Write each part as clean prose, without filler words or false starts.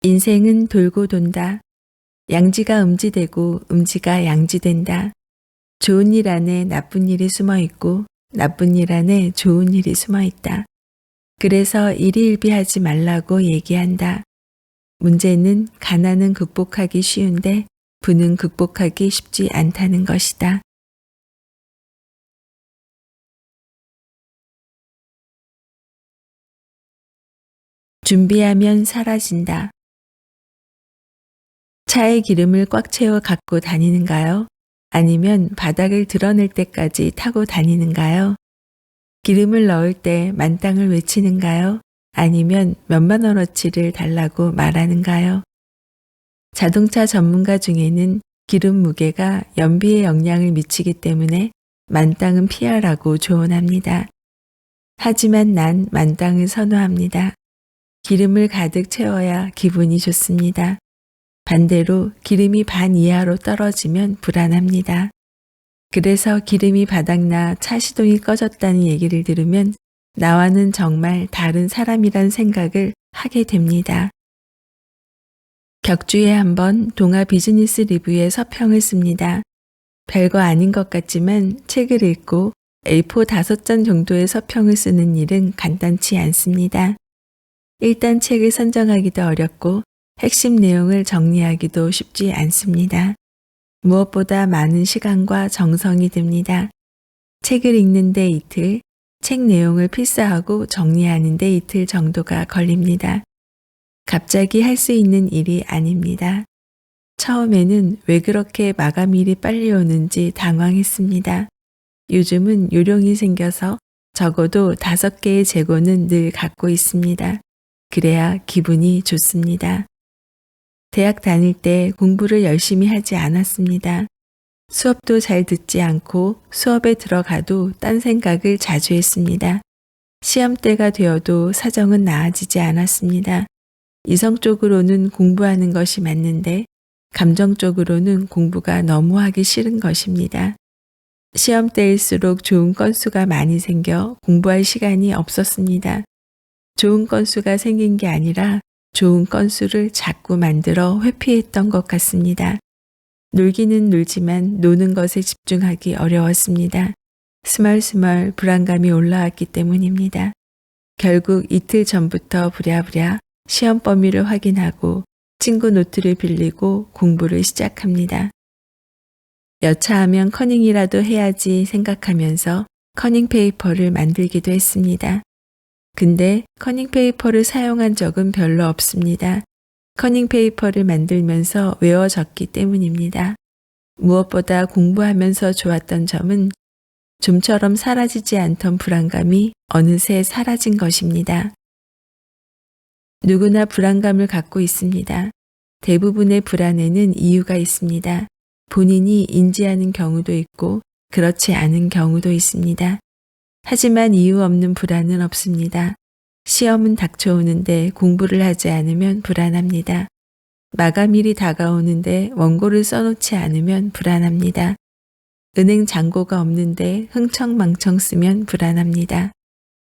인생은 돌고 돈다. 양지가 음지되고 음지가 양지된다. 좋은 일 안에 나쁜 일이 숨어 있고 나쁜 일 안에 좋은 일이 숨어 있다. 그래서 일희일비하지 말라고 얘기한다. 문제는 가난은 극복하기 쉬운데 부는 극복하기 쉽지 않다는 것이다. 준비하면 사라진다. 차에 기름을 꽉 채워 갖고 다니는가요? 아니면 바닥을 드러낼 때까지 타고 다니는가요? 기름을 넣을 때 만땅을 외치는가요? 아니면 몇만 원어치를 달라고 말하는가요? 자동차 전문가 중에는 기름 무게가 연비에 영향을 미치기 때문에 만땅은 피하라고 조언합니다. 하지만 난 만땅을 선호합니다. 기름을 가득 채워야 기분이 좋습니다. 반대로 기름이 반 이하로 떨어지면 불안합니다. 그래서 기름이 바닥나 차 시동이 꺼졌다는 얘기를 들으면 나와는 정말 다른 사람이란 생각을 하게 됩니다. 격주에 한번 동아 비즈니스 리뷰에 서평을 씁니다. 별거 아닌 것 같지만 책을 읽고 A4 5장 정도의 서평을 쓰는 일은 간단치 않습니다. 일단 책을 선정하기도 어렵고 핵심 내용을 정리하기도 쉽지 않습니다. 무엇보다 많은 시간과 정성이 듭니다. 책을 읽는데 이틀, 책 내용을 필사하고 정리하는데 이틀 정도가 걸립니다. 갑자기 할 수 있는 일이 아닙니다. 처음에는 왜 그렇게 마감일이 빨리 오는지 당황했습니다. 요즘은 요령이 생겨서 적어도 5개의 재고는 늘 갖고 있습니다. 그래야 기분이 좋습니다. 대학 다닐 때 공부를 열심히 하지 않았습니다. 수업도 잘 듣지 않고 수업에 들어가도 딴 생각을 자주 했습니다. 시험 때가 되어도 사정은 나아지지 않았습니다. 이성적으로는 공부하는 것이 맞는데 감정적으로는 공부가 너무 하기 싫은 것입니다. 시험 때일수록 좋은 건수가 많이 생겨 공부할 시간이 없었습니다. 좋은 건수가 생긴 게 아니라 좋은 건수를 자꾸 만들어 회피했던 것 같습니다. 놀기는 놀지만 노는 것에 집중하기 어려웠습니다. 스멀스멀 불안감이 올라왔기 때문입니다. 결국 이틀 전부터 부랴부랴 시험 범위를 확인하고 친구 노트를 빌리고 공부를 시작합니다. 여차하면 커닝이라도 해야지 생각하면서 커닝 페이퍼를 만들기도 했습니다. 근데 커닝 페이퍼를 사용한 적은 별로 없습니다. 커닝 페이퍼를 만들면서 외워졌기 때문입니다. 무엇보다 공부하면서 좋았던 점은 좀처럼 사라지지 않던 불안감이 어느새 사라진 것입니다. 누구나 불안감을 갖고 있습니다. 대부분의 불안에는 이유가 있습니다. 본인이 인지하는 경우도 있고 그렇지 않은 경우도 있습니다. 하지만 이유 없는 불안은 없습니다. 시험은 닥쳐오는데 공부를 하지 않으면 불안합니다. 마감일이 다가오는데 원고를 써놓지 않으면 불안합니다. 은행 잔고가 없는데 흥청망청 쓰면 불안합니다.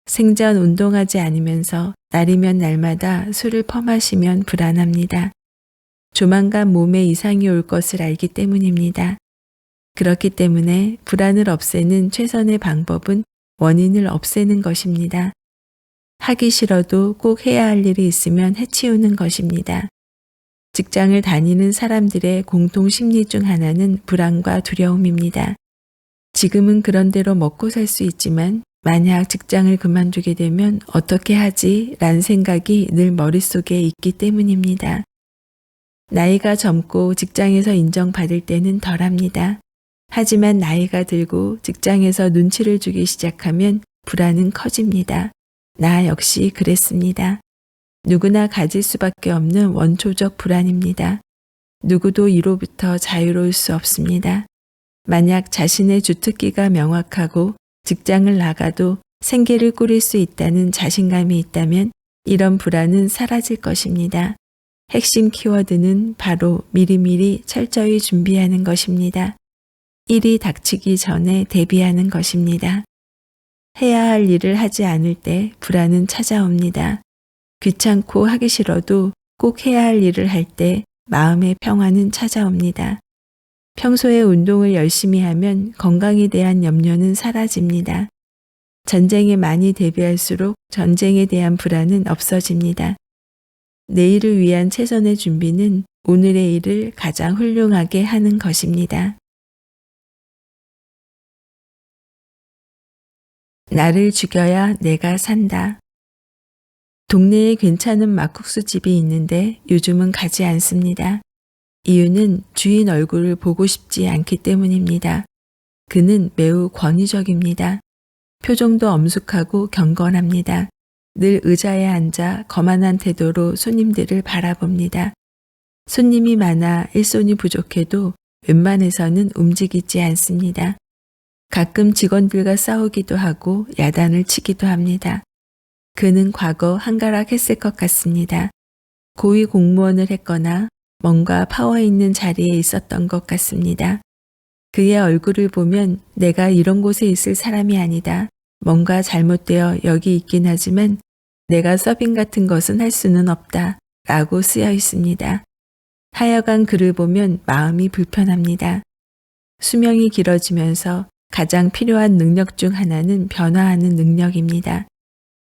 생전 운동하지 않으면서 날이면 날마다 술을 퍼마시면 불안합니다. 조만간 몸에 이상이 올 것을 알기 때문입니다. 그렇기 때문에 불안을 없애는 최선의 방법은 원인을 없애는 것입니다. 하기 싫어도 꼭 해야 할 일이 있으면 해치우는 것입니다. 직장을 다니는 사람들의 공통 심리 중 하나는 불안과 두려움입니다. 지금은 그런 대로 먹고 살 수 있지만 만약 직장을 그만두게 되면 어떻게 하지? 라는 생각이 늘 머릿속에 있기 때문입니다. 나이가 젊고 직장에서 인정받을 때는 덜합니다. 하지만 나이가 들고 직장에서 눈치를 주기 시작하면 불안은 커집니다. 나 역시 그랬습니다. 누구나 가질 수밖에 없는 원초적 불안입니다. 누구도 이로부터 자유로울 수 없습니다. 만약 자신의 주특기가 명확하고 직장을 나가도 생계를 꾸릴 수 있다는 자신감이 있다면 이런 불안은 사라질 것입니다. 핵심 키워드는 바로 미리미리 철저히 준비하는 것입니다. 일이 닥치기 전에 대비하는 것입니다. 해야 할 일을 하지 않을 때 불안은 찾아옵니다. 귀찮고 하기 싫어도 꼭 해야 할 일을 할 때 마음의 평화는 찾아옵니다. 평소에 운동을 열심히 하면 건강에 대한 염려는 사라집니다. 전쟁에 많이 대비할수록 전쟁에 대한 불안은 없어집니다. 내일을 위한 최선의 준비는 오늘의 일을 가장 훌륭하게 하는 것입니다. 나를 죽여야 내가 산다. 동네에 괜찮은 막국수 집이 있는데 요즘은 가지 않습니다. 이유는 주인 얼굴을 보고 싶지 않기 때문입니다. 그는 매우 권위적입니다. 표정도 엄숙하고 경건합니다. 늘 의자에 앉아 거만한 태도로 손님들을 바라봅니다. 손님이 많아 일손이 부족해도 웬만해서는 움직이지 않습니다. 가끔 직원들과 싸우기도 하고 야단을 치기도 합니다. 그는 과거 한가락했을 것 같습니다. 고위 공무원을 했거나 뭔가 파워 있는 자리에 있었던 것 같습니다. 그의 얼굴을 보면 내가 이런 곳에 있을 사람이 아니다. 뭔가 잘못되어 여기 있긴 하지만 내가 서빙 같은 것은 할 수는 없다. 라고 쓰여 있습니다. 하여간 그를 보면 마음이 불편합니다. 수명이 길어지면서 가장 필요한 능력 중 하나는 변화하는 능력입니다.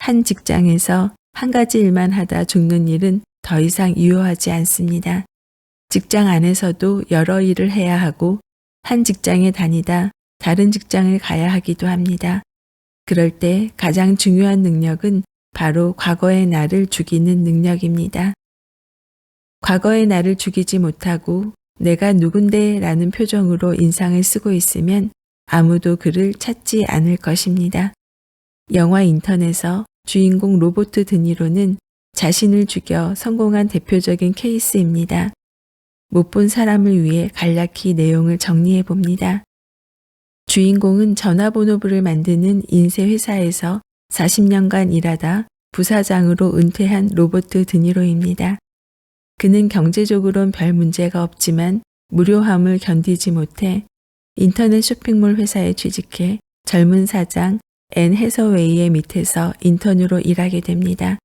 한 직장에서 한 가지 일만 하다 죽는 일은 더 이상 유효하지 않습니다. 직장 안에서도 여러 일을 해야 하고 한 직장에 다니다 다른 직장을 가야 하기도 합니다. 그럴 때 가장 중요한 능력은 바로 과거의 나를 죽이는 능력입니다. 과거의 나를 죽이지 못하고 내가 누군데 라는 표정으로 인상을 쓰고 있으면 아무도 그를 찾지 않을 것입니다. 영화 인턴에서 주인공 로버트 드니로는 자신을 죽여 성공한 대표적인 케이스입니다. 못 본 사람을 위해 간략히 내용을 정리해 봅니다. 주인공은 전화번호부를 만드는 인쇄 회사에서 40년간 일하다 부사장으로 은퇴한 로버트 드니로입니다. 그는 경제적으론 별 문제가 없지만 무료함을 견디지 못해 인터넷 쇼핑몰 회사에 취직해 젊은 사장 앤 해서웨이의 밑에서 인턴으로 일하게 됩니다.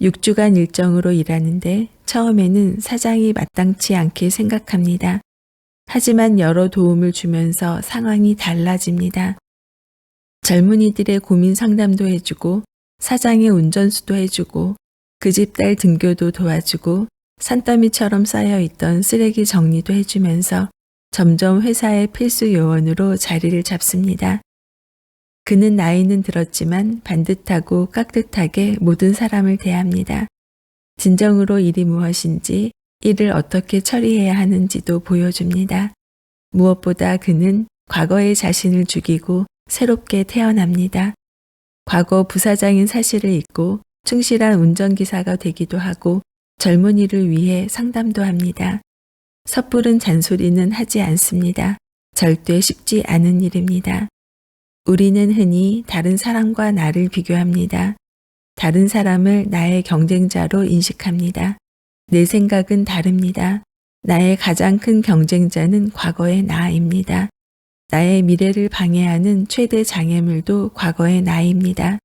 6주간 일정으로 일하는데 처음에는 사장이 마땅치 않게 생각합니다. 하지만 여러 도움을 주면서 상황이 달라집니다. 젊은이들의 고민 상담도 해주고 사장의 운전수도 해주고 그 집 딸 등교도 도와주고 산더미처럼 쌓여있던 쓰레기 정리도 해주면서 점점 회사의 필수 요원으로 자리를 잡습니다. 그는 나이는 들었지만 반듯하고 깍듯하게 모든 사람을 대합니다. 진정으로 일이 무엇인지, 일을 어떻게 처리해야 하는지도 보여줍니다. 무엇보다 그는 과거의 자신을 죽이고 새롭게 태어납니다. 과거 부사장인 사실을 잊고 충실한 운전기사가 되기도 하고 젊은이를 위해 상담도 합니다. 섣부른 잔소리는 하지 않습니다. 절대 쉽지 않은 일입니다. 우리는 흔히 다른 사람과 나를 비교합니다. 다른 사람을 나의 경쟁자로 인식합니다. 내 생각은 다릅니다. 나의 가장 큰 경쟁자는 과거의 나입니다. 나의 미래를 방해하는 최대 장애물도 과거의 나입니다.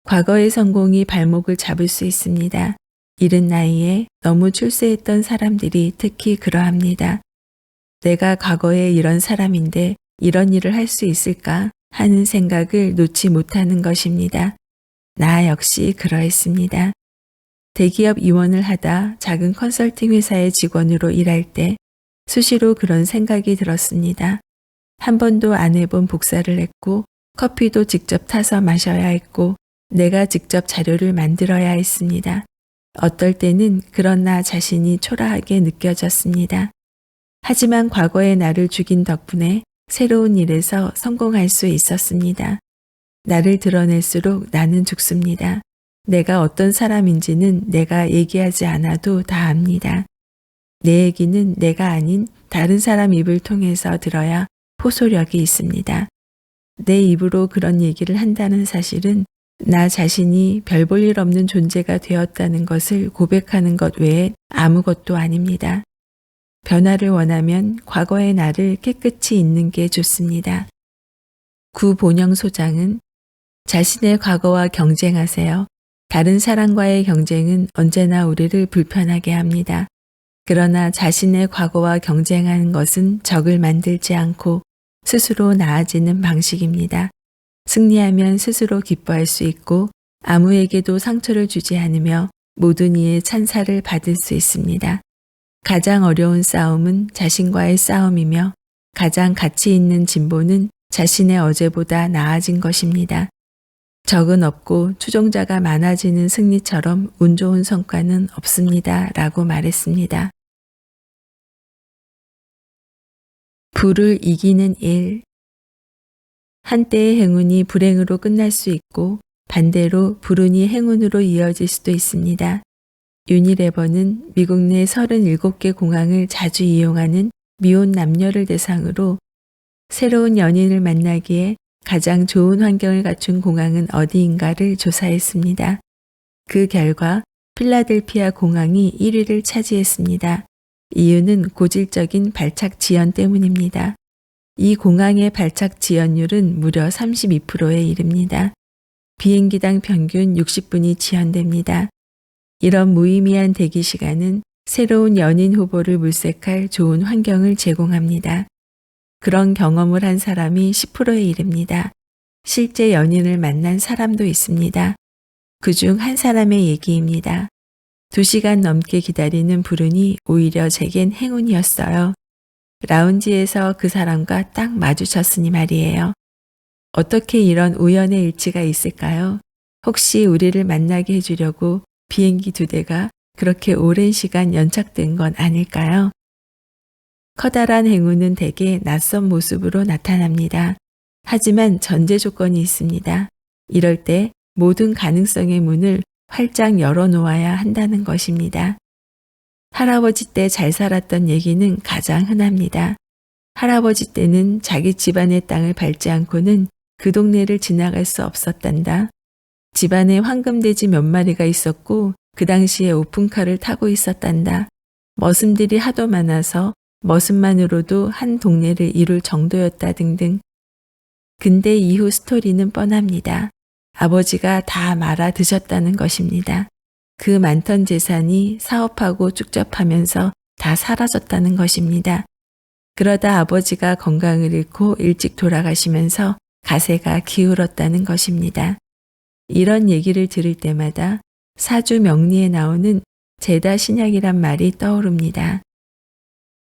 과거의 성공이 발목을 잡을 수 있습니다. 이른 나이에 너무 출세했던 사람들이 특히 그러합니다. 내가 과거에 이런 사람인데 이런 일을 할 수 있을까 하는 생각을 놓지 못하는 것입니다. 나 역시 그러했습니다. 대기업 임원을 하다 작은 컨설팅 회사의 직원으로 일할 때 수시로 그런 생각이 들었습니다. 한 번도 안 해본 복사를 했고 커피도 직접 타서 마셔야 했고 내가 직접 자료를 만들어야 했습니다. 어떨 때는 그런 나 자신이 초라하게 느껴졌습니다. 하지만 과거의 나를 죽인 덕분에 새로운 일에서 성공할 수 있었습니다. 나를 드러낼수록 나는 죽습니다. 내가 어떤 사람인지는 내가 얘기하지 않아도 다 압니다. 내 얘기는 내가 아닌 다른 사람 입을 통해서 들어야 포소력이 있습니다. 내 입으로 그런 얘기를 한다는 사실은 나 자신이 별 볼 일 없는 존재가 되었다는 것을 고백하는 것 외에 아무것도 아닙니다. 변화를 원하면 과거의 나를 깨끗이 잊는 게 좋습니다. 구본영 소장은 자신의 과거와 경쟁하세요. 다른 사람과의 경쟁은 언제나 우리를 불편하게 합니다. 그러나 자신의 과거와 경쟁하는 것은 적을 만들지 않고 스스로 나아지는 방식입니다. 승리하면 스스로 기뻐할 수 있고 아무에게도 상처를 주지 않으며 모든 이의 찬사를 받을 수 있습니다. 가장 어려운 싸움은 자신과의 싸움이며 가장 가치 있는 진보는 자신의 어제보다 나아진 것입니다. 적은 없고 추종자가 많아지는 승리처럼 운 좋은 성과는 없습니다. 라고 말했습니다. 불을 이기는 일. 한때의 행운이 불행으로 끝날 수 있고 반대로 불운이 행운으로 이어질 수도 있습니다. 유니레버는 미국 내 37개 공항을 자주 이용하는 미혼 남녀를 대상으로 새로운 연인을 만나기에 가장 좋은 환경을 갖춘 공항은 어디인가를 조사했습니다. 그 결과 필라델피아 공항이 1위를 차지했습니다. 이유는 고질적인 발착 지연 때문입니다. 이 공항의 발착 지연율은 무려 32%에 이릅니다. 비행기당 평균 60분이 지연됩니다. 이런 무의미한 대기 시간은 새로운 연인 후보를 물색할 좋은 환경을 제공합니다. 그런 경험을 한 사람이 10%에 이릅니다. 실제 연인을 만난 사람도 있습니다. 그중 한 사람의 얘기입니다. 2시간 넘게 기다리는 불운이 오히려 제겐 행운이었어요. 라운지에서 그 사람과 딱 마주쳤으니 말이에요. 어떻게 이런 우연의 일치가 있을까요? 혹시 우리를 만나게 해주려고 비행기 2대가 그렇게 오랜 시간 연착된 건 아닐까요? 커다란 행운은 대개 낯선 모습으로 나타납니다. 하지만 전제 조건이 있습니다. 이럴 때 모든 가능성의 문을 활짝 열어놓아야 한다는 것입니다. 할아버지 때 잘 살았던 얘기는 가장 흔합니다. 할아버지 때는 자기 집안의 땅을 밟지 않고는 그 동네를 지나갈 수 없었단다. 집안에 황금돼지 몇 마리가 있었고 그 당시에 오픈카를 타고 있었단다. 머슴들이 하도 많아서 머슴만으로도 한 동네를 이룰 정도였다 등등. 근데 이후 스토리는 뻔합니다. 아버지가 다 말아 드셨다는 것입니다. 그 많던 재산이 사업하고 축적하면서 다 사라졌다는 것입니다. 그러다 아버지가 건강을 잃고 일찍 돌아가시면서 가세가 기울었다는 것입니다. 이런 얘기를 들을 때마다 사주 명리에 나오는 제다 신약이란 말이 떠오릅니다.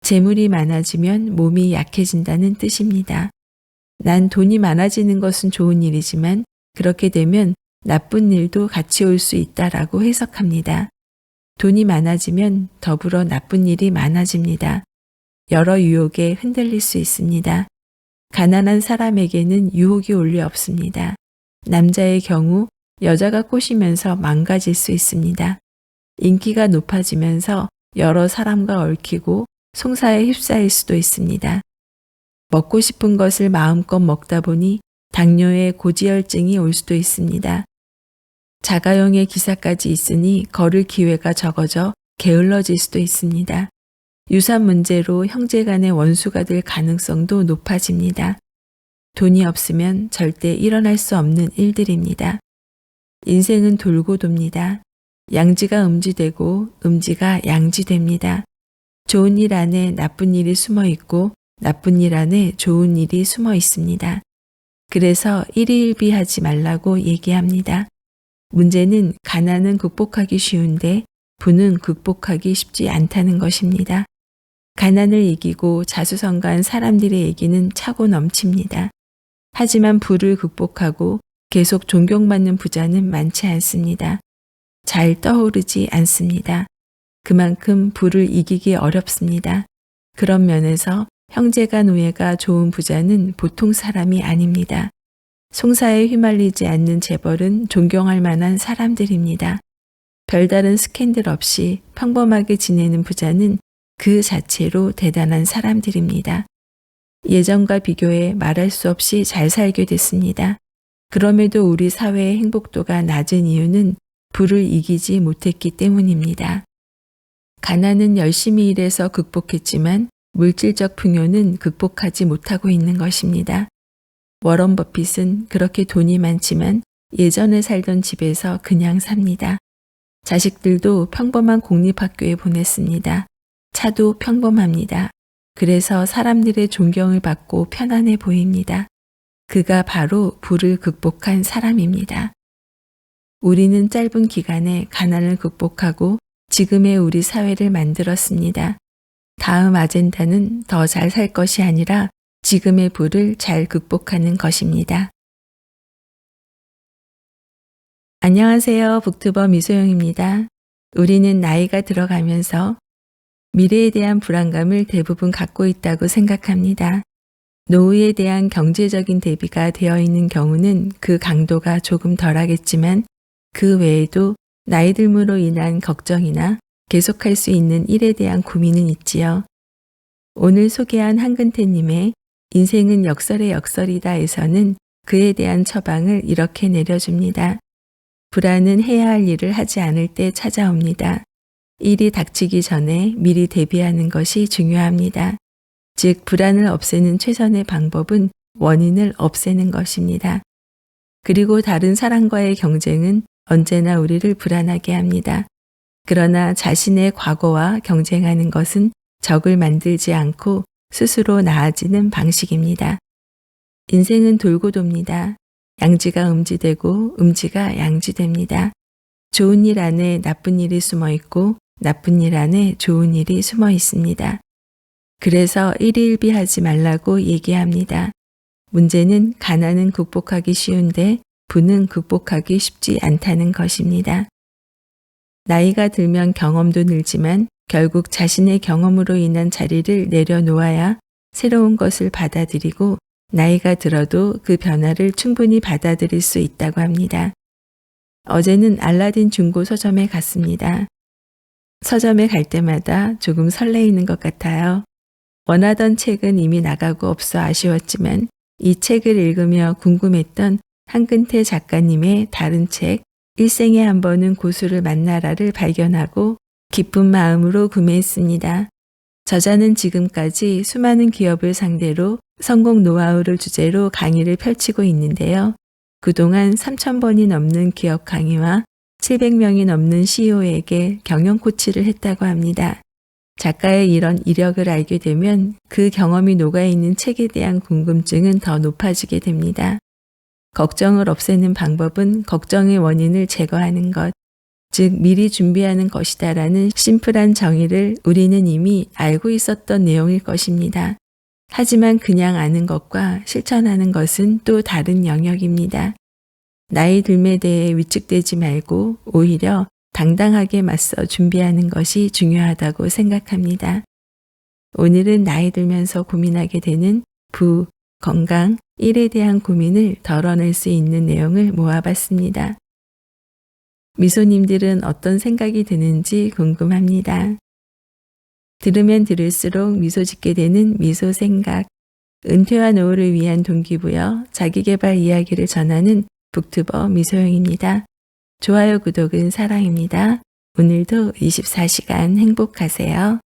재물이 많아지면 몸이 약해진다는 뜻입니다. 난 돈이 많아지는 것은 좋은 일이지만 그렇게 되면 나쁜 일도 같이 올 수 있다라고 해석합니다. 돈이 많아지면 더불어 나쁜 일이 많아집니다. 여러 유혹에 흔들릴 수 있습니다. 가난한 사람에게는 유혹이 올 리 없습니다. 남자의 경우 여자가 꼬시면서 망가질 수 있습니다. 인기가 높아지면서 여러 사람과 얽히고 송사에 휩싸일 수도 있습니다. 먹고 싶은 것을 마음껏 먹다 보니 당뇨의 고지혈증이 올 수도 있습니다. 자가용의 기사까지 있으니 걸을 기회가 적어져 게을러질 수도 있습니다. 유산 문제로 형제 간의 원수가 될 가능성도 높아집니다. 돈이 없으면 절대 일어날 수 없는 일들입니다. 인생은 돌고 돕니다. 양지가 음지되고 음지가 양지됩니다. 좋은 일 안에 나쁜 일이 숨어 있고 나쁜 일 안에 좋은 일이 숨어 있습니다. 그래서 일희일비하지 말라고 얘기합니다. 문제는 가난은 극복하기 쉬운데 부는 극복하기 쉽지 않다는 것입니다. 가난을 이기고 자수성가한 사람들의 얘기는 차고 넘칩니다. 하지만 부를 극복하고 계속 존경받는 부자는 많지 않습니다. 잘 떠오르지 않습니다. 그만큼 부를 이기기 어렵습니다. 그런 면에서 형제가 노예가 좋은 부자는 보통 사람이 아닙니다. 송사에 휘말리지 않는 재벌은 존경할 만한 사람들입니다. 별다른 스캔들 없이 평범하게 지내는 부자는 그 자체로 대단한 사람들입니다. 예전과 비교해 말할 수 없이 잘 살게 됐습니다. 그럼에도 우리 사회의 행복도가 낮은 이유는 부를 이기지 못했기 때문입니다. 가난은 열심히 일해서 극복했지만 물질적 풍요는 극복하지 못하고 있는 것입니다. 워런 버핏은 그렇게 돈이 많지만 예전에 살던 집에서 그냥 삽니다. 자식들도 평범한 공립학교에 보냈습니다. 차도 평범합니다. 그래서 사람들의 존경을 받고 편안해 보입니다. 그가 바로 불을 극복한 사람입니다. 우리는 짧은 기간에 가난을 극복하고 지금의 우리 사회를 만들었습니다. 다음 아젠다는 더 잘 살 것이 아니라 지금의 불을 잘 극복하는 것입니다. 안녕하세요. 북튜버 미소영입니다. 우리는 나이가 들어가면서 미래에 대한 불안감을 대부분 갖고 있다고 생각합니다. 노후에 대한 경제적인 대비가 되어 있는 경우는 그 강도가 조금 덜하겠지만 그 외에도 나이 들므로 인한 걱정이나 계속할 수 있는 일에 대한 고민은 있지요. 오늘 소개한 한근태님의 인생은 역설의 역설이다에서는 그에 대한 처방을 이렇게 내려줍니다. 불안은 해야 할 일을 하지 않을 때 찾아옵니다. 일이 닥치기 전에 미리 대비하는 것이 중요합니다. 즉, 불안을 없애는 최선의 방법은 원인을 없애는 것입니다. 그리고 다른 사람과의 경쟁은 언제나 우리를 불안하게 합니다. 그러나 자신의 과거와 경쟁하는 것은 적을 만들지 않고 스스로 나아지는 방식입니다. 인생은 돌고 돕니다. 양지가 음지되고 음지가 양지됩니다. 좋은 일 안에 나쁜 일이 숨어 있고 나쁜 일 안에 좋은 일이 숨어 있습니다. 그래서 일희일비하지 말라고 얘기합니다. 문제는 가난은 극복하기 쉬운데 부는 극복하기 쉽지 않다는 것입니다. 나이가 들면 경험도 늘지만 결국 자신의 경험으로 인한 자리를 내려놓아야 새로운 것을 받아들이고 나이가 들어도 그 변화를 충분히 받아들일 수 있다고 합니다. 어제는 알라딘 중고 서점에 갔습니다. 서점에 갈 때마다 조금 설레이는 것 같아요. 원하던 책은 이미 나가고 없어 아쉬웠지만 이 책을 읽으며 궁금했던 한근태 작가님의 다른 책 일생에 한 번은 고수를 만나라를 발견하고 기쁜 마음으로 구매했습니다. 저자는 지금까지 수많은 기업을 상대로 성공 노하우를 주제로 강의를 펼치고 있는데요. 그동안 3,000번이 넘는 기업 강의와 700명이 넘는 CEO에게 경영 코치를 했다고 합니다. 작가의 이런 이력을 알게 되면 그 경험이 녹아있는 책에 대한 궁금증은 더 높아지게 됩니다. 걱정을 없애는 방법은 걱정의 원인을 제거하는 것, 즉 미리 준비하는 것이다라는 심플한 정의를 우리는 이미 알고 있었던 내용일 것입니다. 하지만 그냥 아는 것과 실천하는 것은 또 다른 영역입니다. 나이 들에 대해 위축되지 말고 오히려 당당하게 맞서 준비하는 것이 중요하다고 생각합니다. 오늘은 나이 들면서 고민하게 되는 부, 건강, 일에 대한 고민을 덜어낼 수 있는 내용을 모아봤습니다. 미소님들은 어떤 생각이 드는지 궁금합니다. 들으면 들을수록 미소 짓게 되는 미소 생각, 은퇴와 노후를 위한 동기부여 자기계발 이야기를 전하는 북튜버 미소영입니다. 좋아요, 구독은 사랑입니다. 오늘도 24시간 행복하세요.